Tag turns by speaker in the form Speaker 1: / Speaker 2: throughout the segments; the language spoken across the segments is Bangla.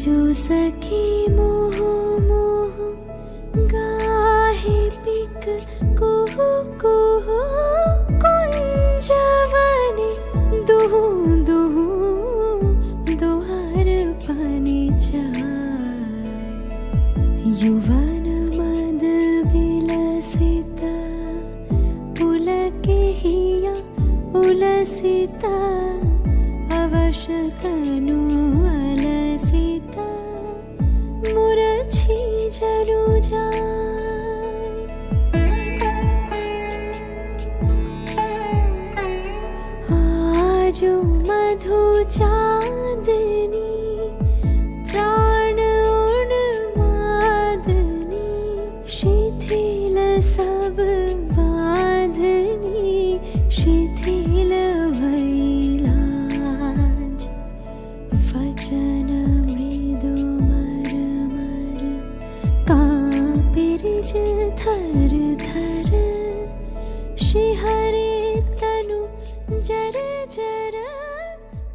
Speaker 1: जो सखी मोह मोह गाहे पिक कुहु कुहु कुंजवने दुहु दुहु दोहर पानी चाय युवन मद बिलसिता पुलके हिया उलसिता अवशतनु अलसिता मुरछी जनु जाय आजु मधु चांदनी प्राण उन्मादनी शिथिल सब बांधनी शिथिल भैलाज वचन मृदु मर मर कांपिरिज थर थर शिहरे तनु जर जर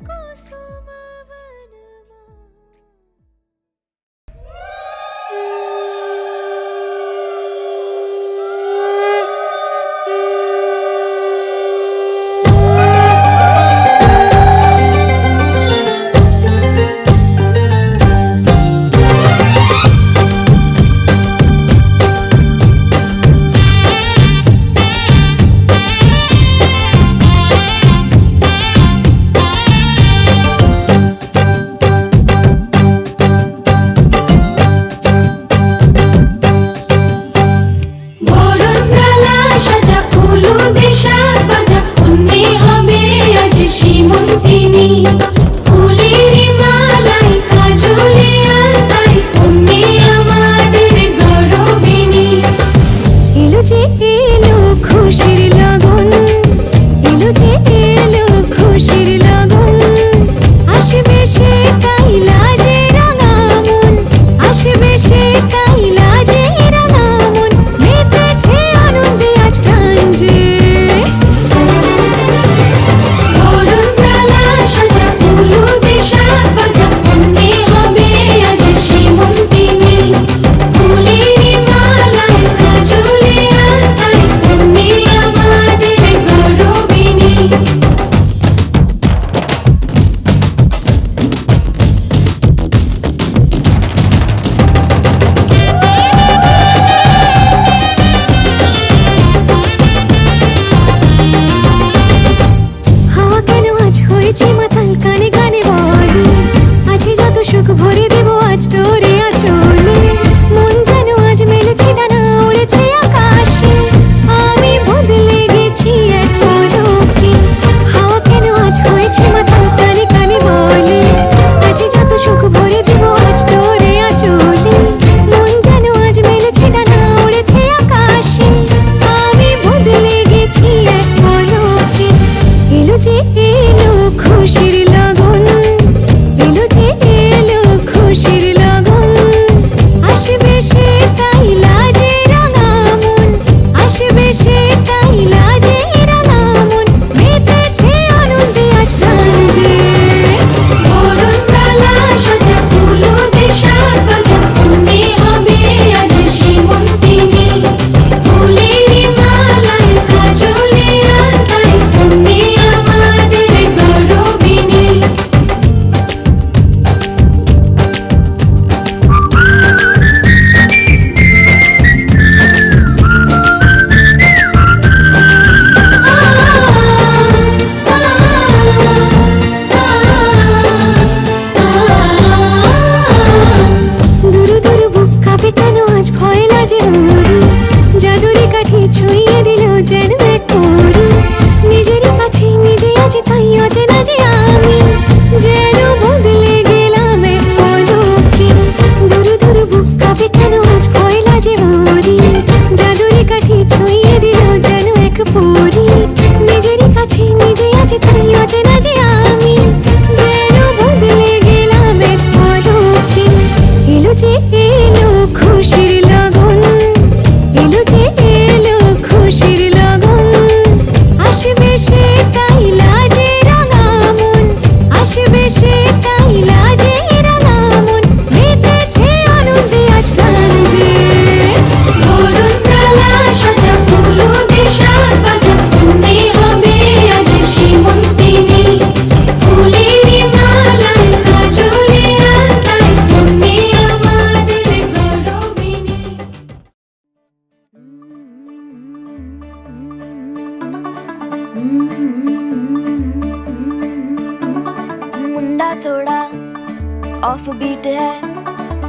Speaker 1: कुसुम वनमा।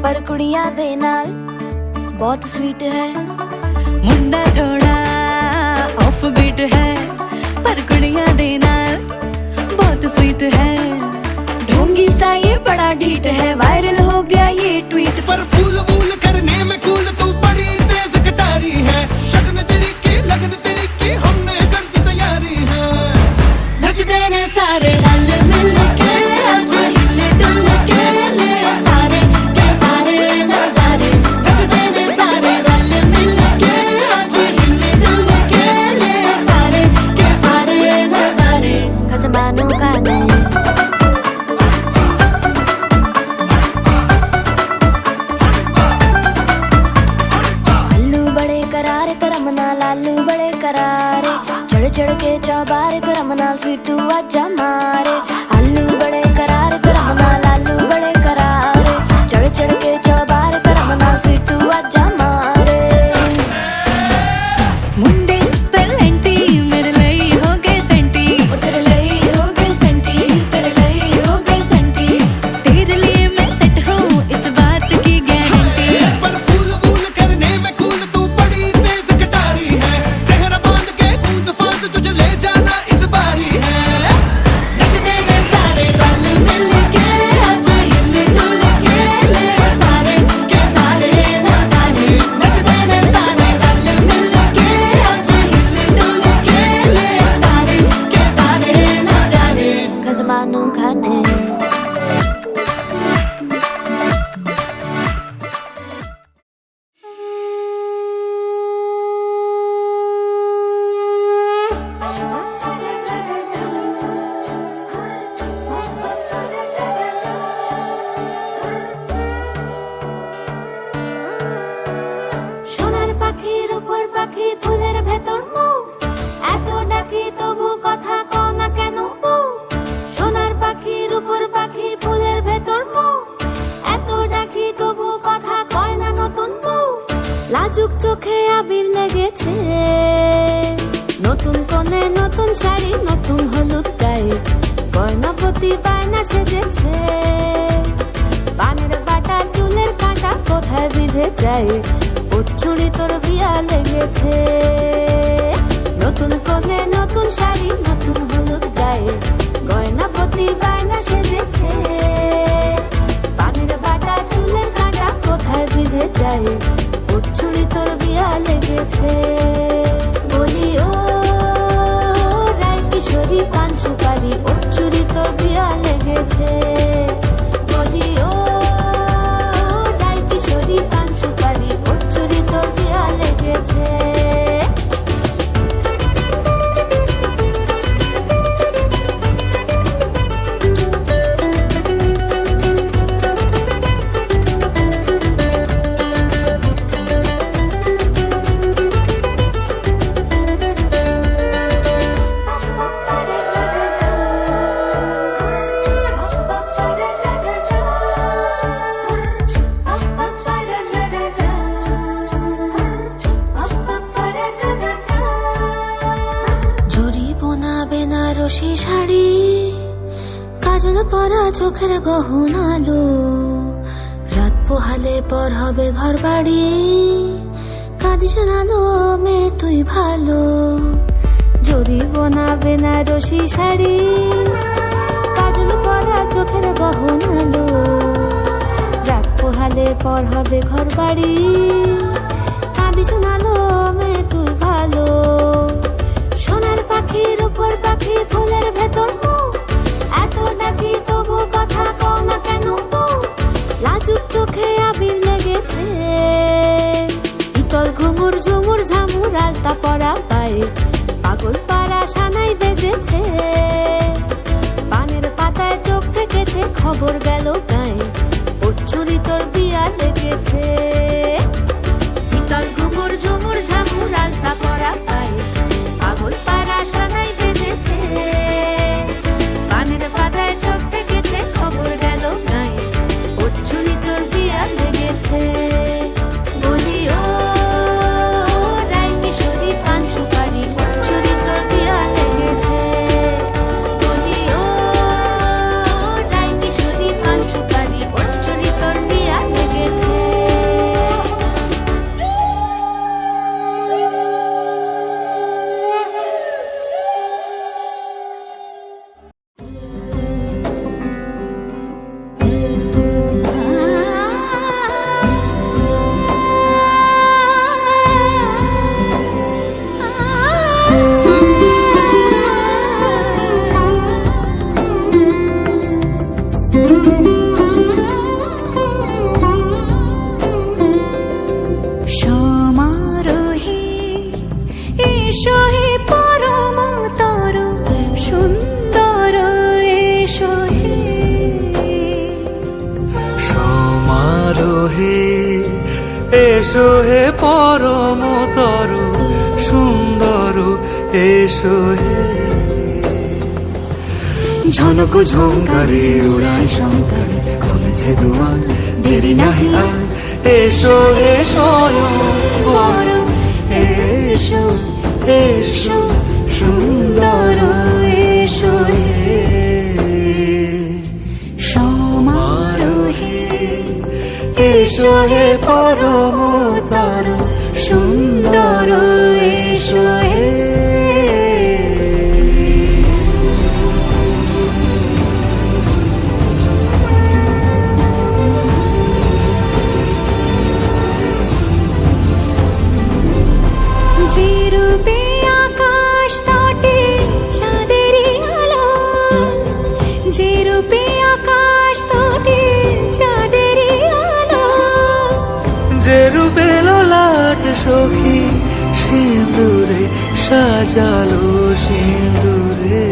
Speaker 1: पर कुड़ियां दे नाल बहुत स्वीट है।
Speaker 2: मुंडा थोड़ा ऑफ बीट है पर कुड़ियां दे नाल बहुत स्वीट है।
Speaker 1: ढोंगी सा ये बड़ा ढीठ है, वायरल हो गया ये ट्वीट।
Speaker 3: पर फूल वूल करने में कूल तू बड़ी तेज कटारी है। शगन तेरी की लगन तेरी की हमने कर दी तैयारी है।
Speaker 1: नचते ने सारे रल मिल के आज हिले डुल के ले सारे के सारे नजारे। नचते ने सारे रल मिल के आज हिले डुल के ले सारे के सारे नजारे। खसमानों का नहीं लालू बड़े करारे, चढ़ चढ़ के चौबारे तेरा मनाल स्वीटू आजा मारे। आलू बड़े करारे तेरा मनाल लालू बड़े करारे, चढ़ चढ़ के चौबारे तेरा मनाल स्वीटू आजा मारे।
Speaker 2: मुंडे पेलेंटी मेरे लिए हो गए सेंटी,
Speaker 1: तेरे लिए हो गए सेंटी, तेरे लिए हो गए सेंटी।
Speaker 2: तेरे लिए मैं सेट हूँ इस बात की गारंटी।
Speaker 3: पर फूल वूल करने में कूल तू बड़ी तेज कटारी है। सहरा बांध के कूद फांद तुझे ले जाना इस बारी है।
Speaker 1: नचते ने सारे रल मिल के आज हिले डुल के ले सारे के सारे नजारे। नचते ने सारे रल मिल के आज हिले डुल के ले सारे के सारे नजारे। खजमानों खाने সোনার পাখির উপর পাখি ফুলের ভেতর মৌ, এত ডাকি তবু কথা কও না কেন বউ। সোনার পাখির উপর পাখি ফুলের ভেতর মৌ, এত ডাকি তবু কথা কয় না নতুন বউ। লাজুক চোখে আবির লেগেছে, নতুন কোণে নতুন শাড়ি নতুন হলুদ গায়ে, গয়নাপতি বায়না সেজেছে। পানের বাটা চুলের কাঁটা কোথায় বিঁধে যায়, উঠছুড়ি তোর বিয়া লেগেছে। নতুন কোণে নতুন শাড়ি নতুন হলুদ গায়ে, গয়নাপতি বায়না সেজেছে। পানের বাটা চুলের কাঁটা কোথায় বিঁধে যায়, উঠছুড়ি তোর বিয়া লেগেছে। বলি ও রায় কিশোরী পান সুপারি, উঠছুড়ি তোর বিয়া লেগেছে। বলি ও রায় কিশোরী পান সুপারি, উঠছুড়ি তোর বিয়া লেগেছে। বেনারসি শাড়ি, কাজল পরা চোখের গহনালো, রাত পোহালে পর হবে ঘর বাড়ি, কাঁদিস নালো মেয়ে তুই ভালো। জরিবোনা বেনারসি শাড়ি, কাজল পরা চোখের গহনালো, রাত পোহালে পর হবে ঘর বাড়ি, কাঁদিস নালো মেয়ে তুই ভালো। সোনার পাখির উপর পাখি ফুলের ভেতর মৌ, এত ডাকি তবু কথা কও না কেন বউ। লাজুক চোখে আবির লেগেছে, ইতল ঘুমুর ঝুমুর ঝামুর আলতা পরা পায়ে, পাগল পাড়া সানাই বেজেছে। পানের পাতায় চোখ থেকেছে খবর গেল গায়ে, উঠছুড়ি তোর বিয়া লেগেছে। ইতল ঘুমুর ঝুমুর ঝামুর আলতা পরা পায়ে, পাগল পাড়া সানাই বেজেছে। পানের পাতায় চোখ থেকেছে খবর গেল গায়ে, উঠছুড়ি তোর বিয়া লেগেছে। বলি ও রায় কিশোরী পান সুপারি, উঠছুড়ি তোর বিয়া লেগেছে। বলি ও রায় কিশোরী পান সুপারি, উঠছুড়ি তোর বিয়া লেগেছে।
Speaker 4: সমারোহে এসো হে পরমতর সুন্দর এসো হে। ঝনক ঝঙ্কারে উড়ায় শঙ্কারে খুলেছে দুয়ার, দেরি নাহি আর এসো হে স্বয়ংবর এসো এসো সুন্দর এসো হে। সমারোহে এসো হে পরমতর সুন্দর এসো হে।
Speaker 2: যে রূপে আকাশ তটে চাঁদেরই আলো, যে রূপে আকাশ তটে চাঁদেরই আলো,
Speaker 4: যে রূপে ললাট সখী সিঁদুরে সাজালো সিঁদুরে,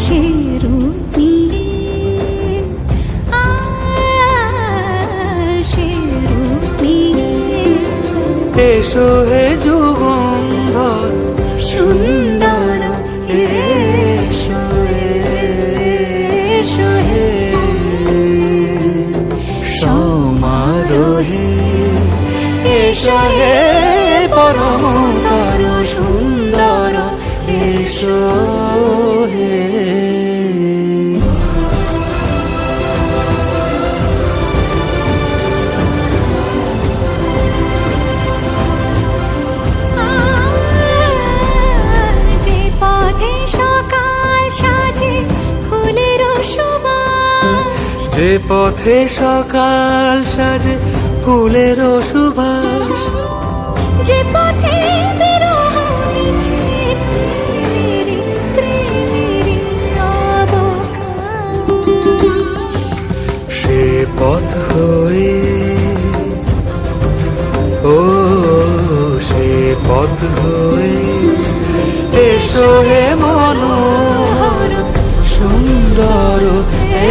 Speaker 2: সে রূপ নিয়ে সে রূপ নিয়ে
Speaker 4: এসো হে যুগন্ধর
Speaker 2: সুন্দর এসো এসো হে।
Speaker 4: সমারোহে এসো হে পরমতর সুন্দর এসো হে।
Speaker 2: যে পথে সকাল সাজে ফুলের সুবাস,
Speaker 4: যে পথে সকাল সাজে ফুলের সুবাস,
Speaker 2: যে পথে বিরহ মিছে প্রেমেরই প্রেমেরই অবকাশ,
Speaker 4: সে পথ হয়ে ও সে পথ হয়ে এসো হে মনোহর সুন্দর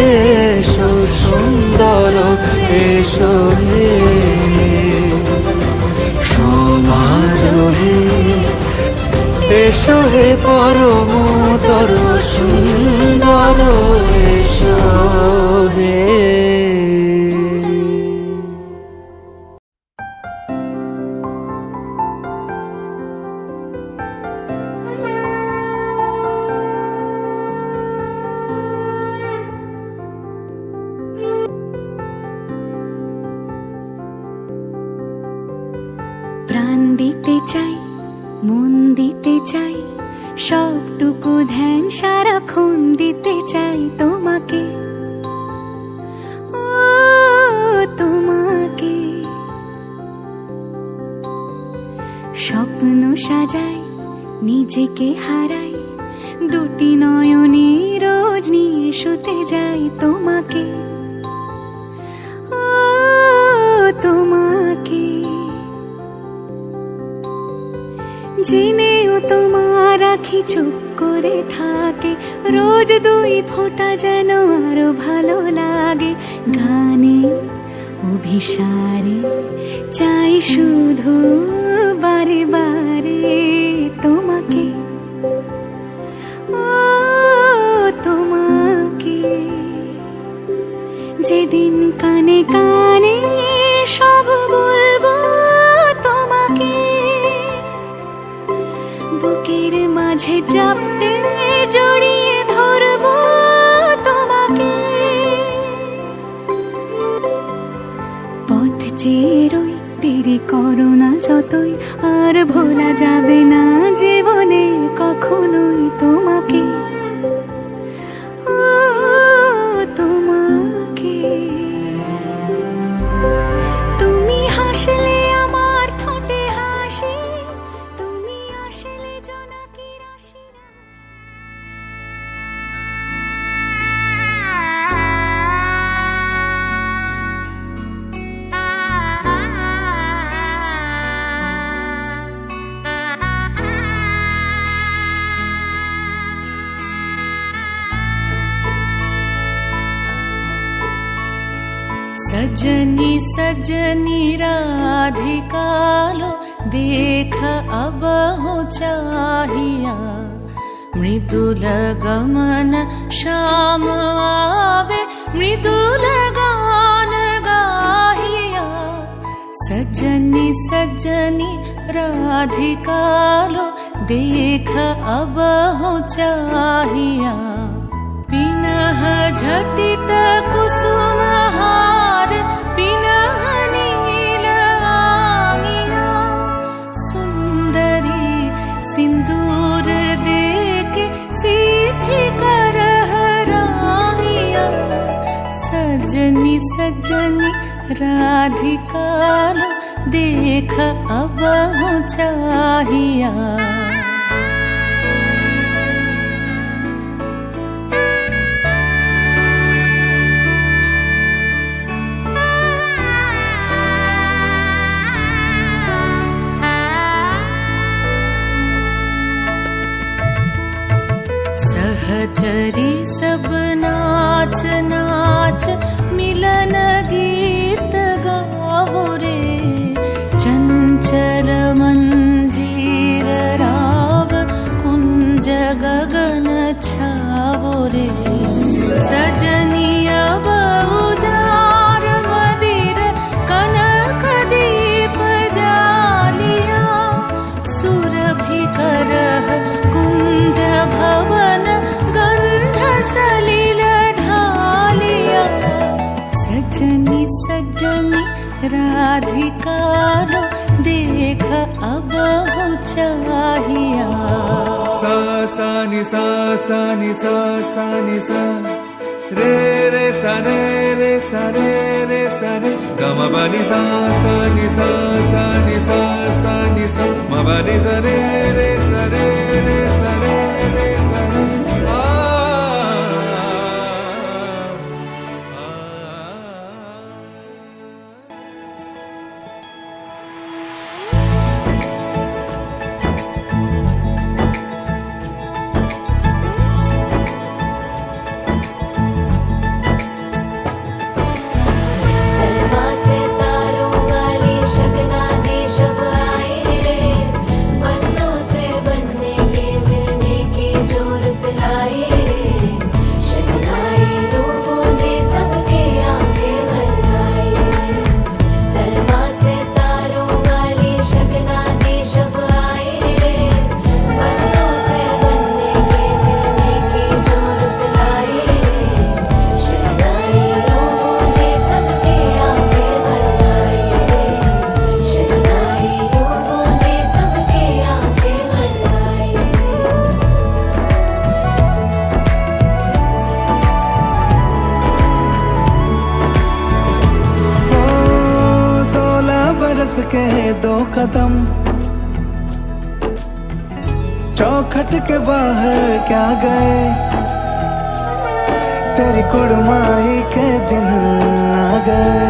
Speaker 4: এসো সুন্দর এসো হে। সমারোহে এসো হে পরমতর সুন্দর এসো হে।
Speaker 2: প্রাণ দিতে চাই মন দিতে চাই সবটুকু ধ্যান সারাক্ষণ দিতে চাই তোমাকে, ও তোমাকে। স্বপ্ন সাজাই নিজেকে হারাই দুটি নয়নে রোজ নিয়ে শুতে যাই তোমাকে, ও তোমাকে। জেনেও তোমার আখি চুপ করে থাকে রোজ দুই ফোঁটা যেন আরো ভালো লাগে। গানে অভিসারে চাই শুধু বারে বারে তোমাকে, ও তোমাকে। যেদিন কানে কানে সব বলবো তোমাকে, বুকের মাঝে চাপতে জড়িয়ে ধরবো তোমাকে। পথ চেয়ে রই দেরি করো না যতই, আর ভোলা যাবে না জীবনে কখনোই তোমাকে, ও তোমাকে। তুমি হাসলে আমার ঠোঁটে হাসি, তুমি আসলে জোনাকি রাশি। सजनी सजनी राधिकालो देख अब हो चाहिया मृदुल गमन श्याम आवे मृदुल गान गाहिया सजनी सजनी राधिकालो देख अब हो चाहिया पिनह झटित कुसुमहार पिनह नील आंगिया सुंदरी सिंदूर देके सीधी करह रानिया सजनी सजनी राधिकालो देख अब हो चाहिया सहचरी सब नाच नाच मिलन गीत गाओ रे चंचल मंजीर राव कुंज गगन छाओ रे सजनी अब उजार मदिर कनक दीप जालिया सुरभि करह कुंज भवन गंध सलिल ढालिया सजनी सजनी राधिकालो देख अब हो चाहिया
Speaker 4: सा सा नि सा सा नि सा सा नि सा रे रे सा रे रे सा रे रे सा रे ग म ब नि सा सा नि सा सा नि सा सा नि सा म ब नि सा रे रे सा रे रे सा रे रे सा रे
Speaker 1: सलमा से तारों वाली शगना देश अब आए रे बनों से बनने के मिलने की जो रुत लाए रे शहनाई रूपों जी सबके आंखें भर आए सलमा से तारों वाली शगना देश अब आए रे बनों से बनने के मिलने की जो रुत लाए रे शहनाई रूपों जी सबके आंखें भर आए शहनाई रूपों जी सबके आंखें भर आए
Speaker 5: ओ 16 बरस के 2 कदम चौखट के बाहर क्या गए तेरी कुड़माई के दिन आ गए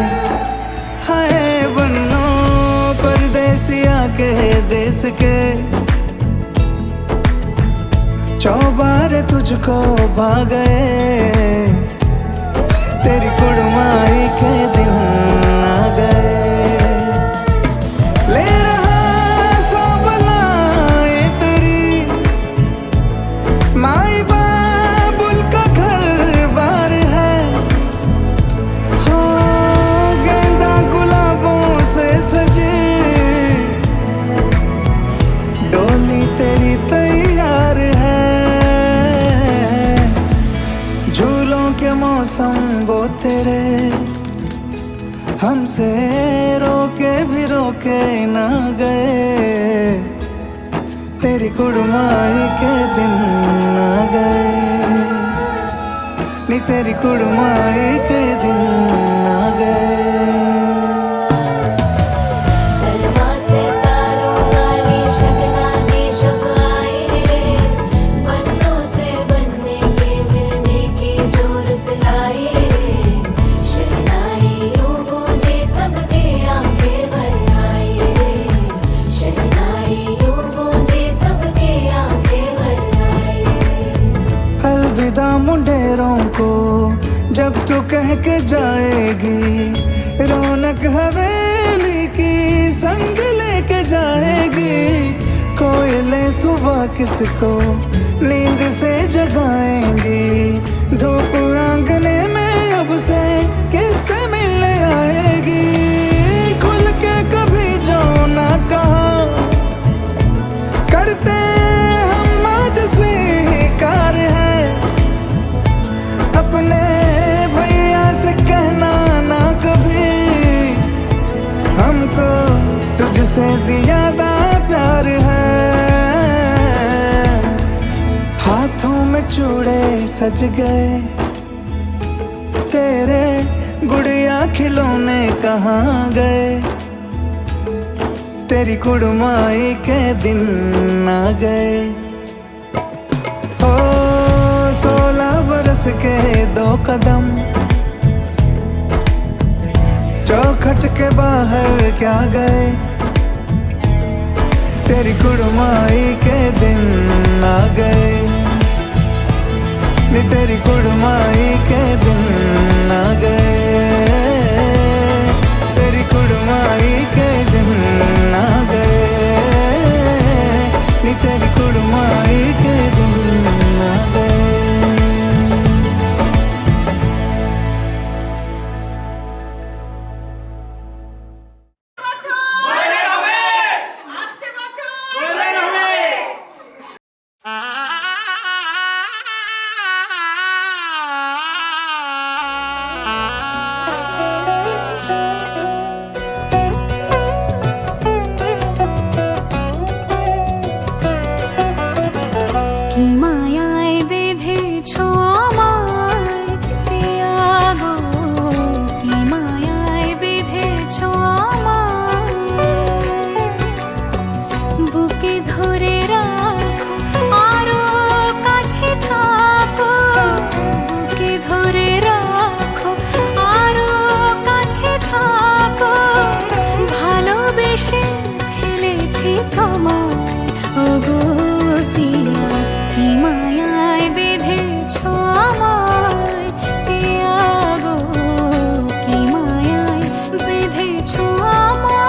Speaker 5: हाय बन्नो परदेसिया के देश के चौबारे तुझको भा गए तेरी कुड़माई के दिन आ गए ले रहा सब लाए तेरी माई बाबुल का घर बार है हो गेंदा गुलाबों से सजे डोली तेरी तैयार है झूलों के मौसम वो तेरे हमसे रोके भी रोके ना गए तेरी कुड़माई के दिन आ गए नी तेरी कुड़माई के दिन आ गए
Speaker 1: सलमा से तारों वाली शगना देश अब आए रे बनों से बनने के मिलने की जो रुत लाए रे शहनाई रूपों जी सबके आंखें भर आए रे शहनाई रूपों जी सबके आंखें भर आए
Speaker 5: अलविदा मुंडेरों को जब तू कह के जाएगी बोले सुबह किसको नींद से जगाएंगी, धूप आंगने में अब से किससे मिलने आएगी। खुल के कभी जो ना कहा करते हम आज स्वीकार है, अपने भैया से कहना ना कभी, हमको तुझसे ज्यादा प्यार है। हाथों में चूड़े सज गए, तेरे गुड़िया खिलौने कहाँ गए, तेरी कुड़माई के दिन आ गए। ओ 16 बरस के 2 कदम चौखट के बाहर क्या गए, तेरी कुड़माई के दिन आ गए, नी तेरी कुड़माई के दिन आ गए, तेरी कुड़माई के दिन आ गए, नी तेरी कुड़माई के दिन आ गए।
Speaker 2: কি মায়ায় বেঁধেছো আমায় পিয়া গো, কি মায়ায় বেঁধেছো আমায়, বুকে ধরে রাখো আরো কাছে থাকো, বুকে ধরে রাখো আরো কাছে থাকো, ভালোবেসে ফেলেছি তোমায় ওগো পিয়া, কি মায়ায় বেঁধেছো আমায় পিয়া গো, কি মায়ায় বেঁধেছো আমায়।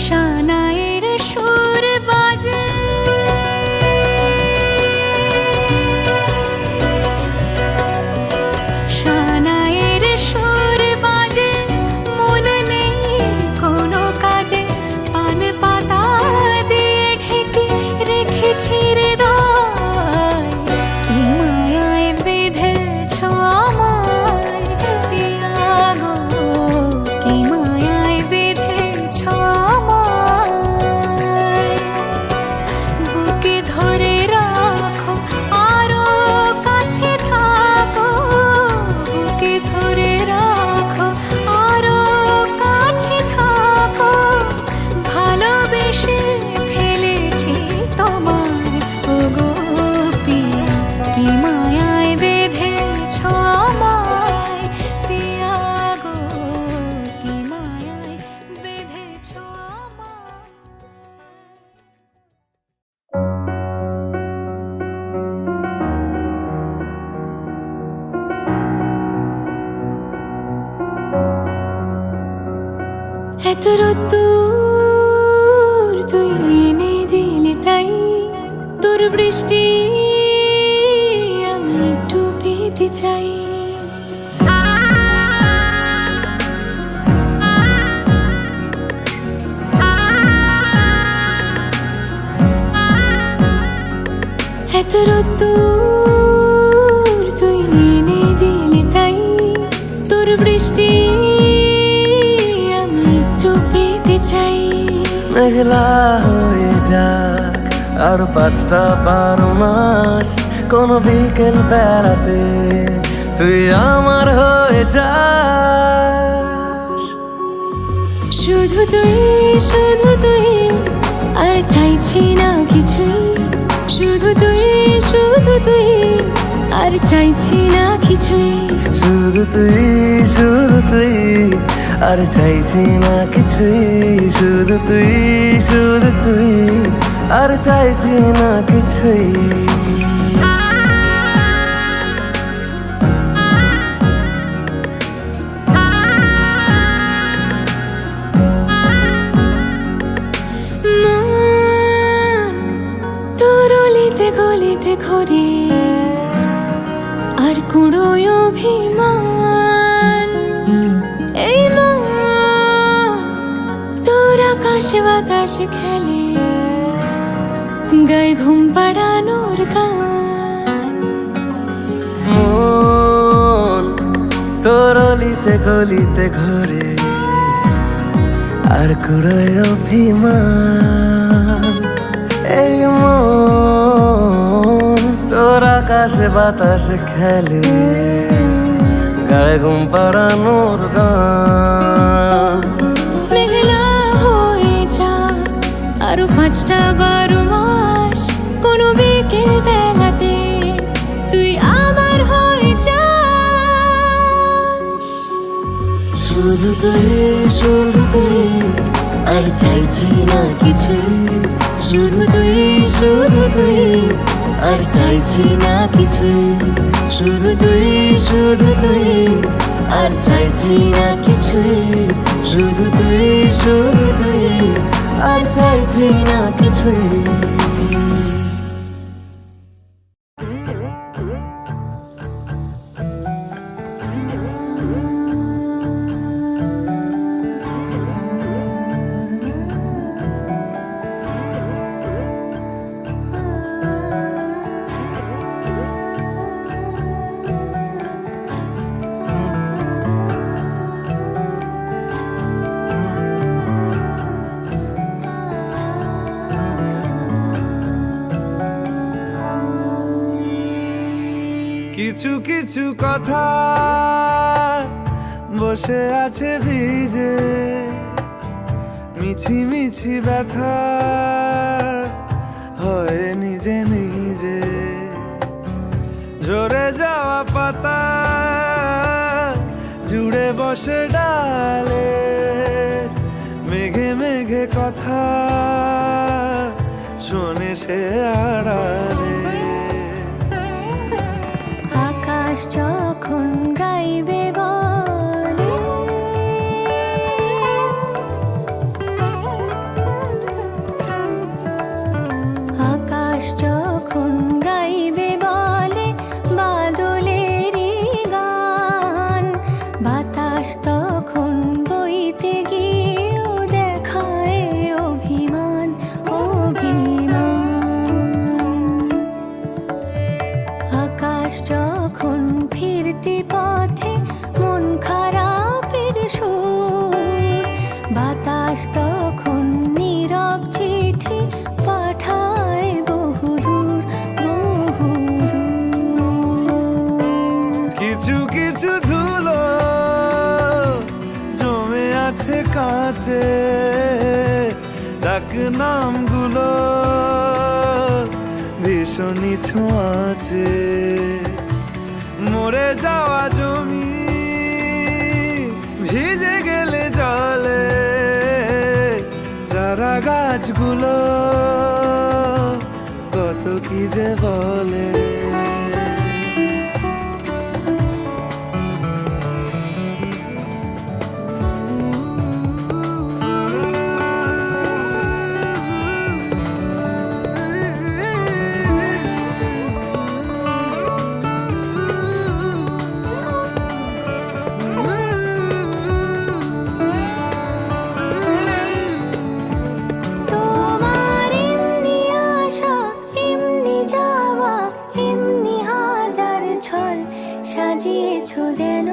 Speaker 2: শানায়ের সুর বাজে, শানায়ের সুর বাজে, মন নেই কোনো কাজে, পান পাতা দিয়ে ঢেকে রেখেছি হৃদয়, কি মায়ায় বেঁধেছো আমায় পিয়া গো, কি মায়ায় বেঁধেছো আমায়, বুকে ধরে রাখো আরো কাছে থাকো, বুকে ধরে রাখো আরো কাছে থাকো, ভালোবেসে ফেলেছি তোমায় ওগো পিয়া, কি মায়ায় বেঁধেছো আমায় পিয়া গো, কি মায়ায় বেঁধেছো আমায়। এত রোদ্দুর তুই এনে দিলি তাই, তোর বৃষ্টি আমি একটু পেতে চাই। এত রোদ্দুর তুই এনে দিলি তাই, তোর বৃষ্টি আমি একটু পেতে চাই।
Speaker 6: মেঘলা হয়ে যাক আর 5টা 12 মাস, কোনো বিকেল বেড়াতে তুই আমার হয়ে যাস।
Speaker 2: শুধু তুই, শুধু তুই, আর চাইছি না কিছুই, শুধু তুই, শুধু তুই, আর চাইছি না কিছুই,
Speaker 6: শুধু তুই, শুধু তুই, আর চাইছি না কিছুই, শুধু তুই, শুধু তুই, আর চাইছি না কিছুই।
Speaker 2: তোর অলিতে গলিতে ঘরে আর কুড়োয় অভিমান, এই মন তোর আকাশে বাতাসে খেলে গায়ে ঘুম পাড়ানোর গান।
Speaker 6: মন তোর অলিতে গলিতে ঘরে আর কুড়ায় অভিমান, এই মন তোর আকাশে বাতাসে খেলে গায়ে ঘুম পাড়ানোর গান।
Speaker 2: মেঘলা হয়ে যা আরো 5-12 মাস, কোনো বিকেল বেলাতে তুই আমার হয়ে যাস।
Speaker 6: শুধু তুই আর চাইছি না কিছুই। শুধু তুই আর চাইছি না কিছুই। শুধু তুই আর চাইছি না কিছুই। শুধু তুই আর চাইছি না কিছুই।
Speaker 4: কিছু কিছু কথা বসে আছে ভিজে, মিছি মিছি ব্যথা হয় নিজে নিজে। ঝরে যাওয়া পাতা জুড়ে বসে ডালে, মেঘে মেঘে কথা শোনে সে আড়ালে।
Speaker 2: আকাশ যখন গাইবে বলে, আকাশ যখন গাইবে বলে বাদলেরই গান, বাতাস তখন বইতে গিয়েও দেখায় অভিমান অভিমান। আকাশ যখন ফিরতি পথে মন খারাপের সুর, বাতাস তখন নীরব চিঠি পাঠায় বহুদূর বহুদূর।
Speaker 4: কিছু কিছু ধুলো জমে আছে কাঁচে, ডাক নামগুলো ভীষণই ছোঁয়াচে। মরে যাওয়া জমি ভিজে গেলে জলে, চারা গাছগুলো কত কি যে বলে।
Speaker 2: তোমার এমনি আশা এমনি যাওয়া, এমনি হাজার ছল সাজিয়েছো যেন।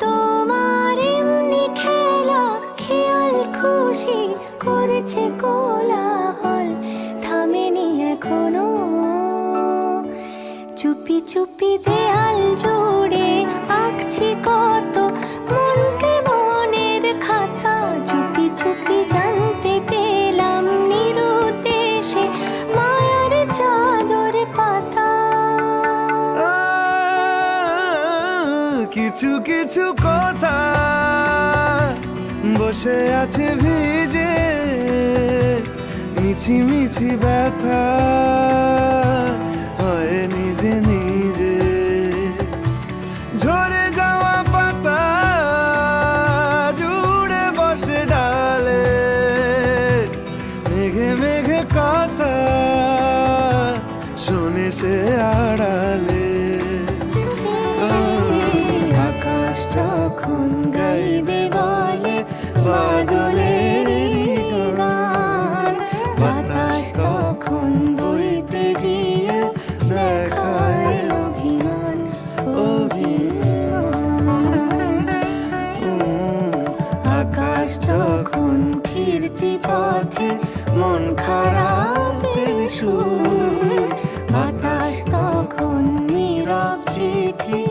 Speaker 2: তোমার এমনি খেলা খেয়াল খুশি করেছে কোলাহল, থামেনি এখনো। চুপি চুপি দেয়াল জুড়ে আঁকছি কত মনকে মনের খাতা। চুপি চুপি জানতে পেলাম নিরুদ্দেশে মায়ার চাদর পাতা।
Speaker 4: কিছু কিছু কথা বসে আছে ভিজে,
Speaker 5: মিছি মিছি ব্যথা হয় নিজে নিজে, ঝরে যাওয়া পাতা জুড়ে বসে ডালে, মেঘে মেঘে কথা শোনে সে আড়ালে।
Speaker 2: আকাশ যখন গাইবে বলে বাদলের গান, বাতাস তখন বইতে গিয়ে দেখায় অভিমান অভিমান। আকাশ যখন ফিরতি পথে মন খারাপের সুর, বাতাস তখন নীরব চিঠি